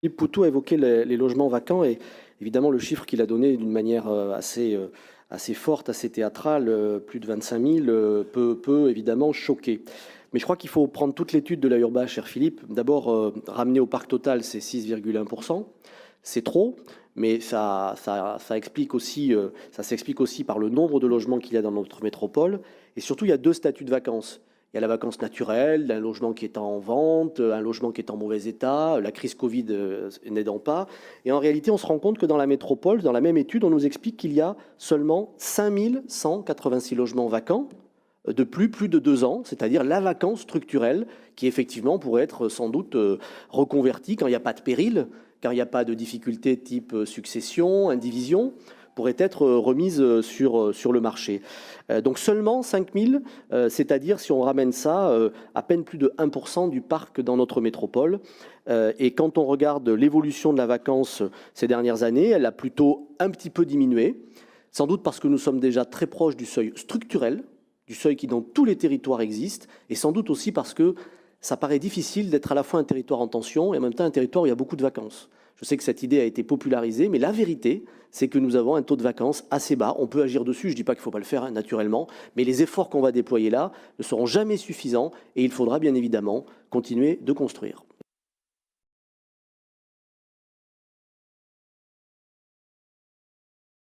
Philippe Poutou a évoqué les logements vacants et évidemment le chiffre qu'il a donné d'une manière assez forte, assez théâtrale, plus de 25 000, peut évidemment choquer. Mais je crois qu'il faut prendre toute l'étude de la Urba, cher Philippe. D'abord, ramener au parc total, c'est 6,1%. C'est trop, mais ça s'explique aussi par le nombre de logements qu'il y a dans notre métropole. Et surtout, il y a deux statuts de vacances. Il y a la vacance naturelle, un logement qui est en vente, un logement qui est en mauvais état, la crise Covid n'aidant pas. Et en réalité, on se rend compte que dans la métropole, dans la même étude, on nous explique qu'il y a seulement 5 186 logements vacants depuis plus de 2 ans, c'est-à-dire la vacance structurelle qui effectivement pourrait être sans doute reconvertie quand il n'y a pas de péril, quand il n'y a pas de difficultés type succession, indivision, pourrait être remise sur le marché. Donc seulement 5 000, c'est-à-dire si on ramène ça, à peine plus de 1% du parc dans notre métropole. Et quand on regarde l'évolution de la vacance ces dernières années, elle a plutôt un petit peu diminué, sans doute parce que nous sommes déjà très proches du seuil structurel, du seuil qui dans tous les territoires existe, et sans doute aussi parce que ça paraît difficile d'être à la fois un territoire en tension et en même temps un territoire où il y a beaucoup de vacances. Je sais que cette idée a été popularisée, mais la vérité, c'est que nous avons un taux de vacances assez bas. On peut agir dessus, je ne dis pas qu'il ne faut pas le faire naturellement, mais les efforts qu'on va déployer là ne seront jamais suffisants et il faudra bien évidemment continuer de construire.